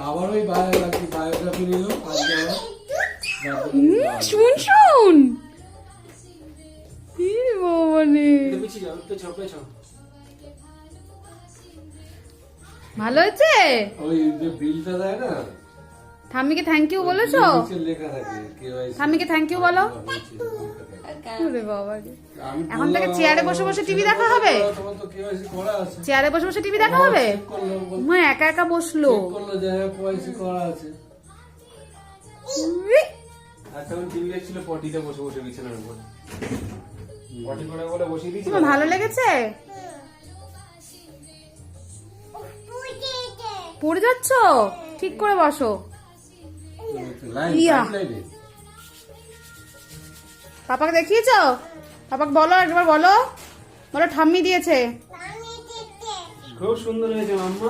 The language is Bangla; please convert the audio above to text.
আবার ওই বায়োগ্রাফি নিল আজকে আবার শুন শুন ভালো হয়েছে। ওই যে বিলটা দেয় না, ঠাম্মিকে থ্যাংক ইউ বলেছো? লেখা থাকে KYC। ঠাম্মিকে থ্যাংক ইউ বলো। ওরে বাবা রে, এখন থেকে চেয়ারে বসে বসে টিভি দেখা হবে? তোমার তো KYC করা আছে। চেয়ারে বসে বসে টিভি দেখা হবে? মা একা একা বসলো। করলো যে KYC করা আছে। আচ্ছা ওই টিভি দেখছিল পটিতে বসে বসে বিছানার উপর। পটি করে বলে বসিয়ে দিয়েছিল। তোমার ভালো লেগেছে? পড়ে যাচ্ছ? ঠিক করে বসো। ইয়া। পাপাকে দেখিয়েছো? পাপাকে বলো একবার, বলো বলো ঠাম্মি দিয়েছে। খুব সুন্দর হয়েছে মাম্মা।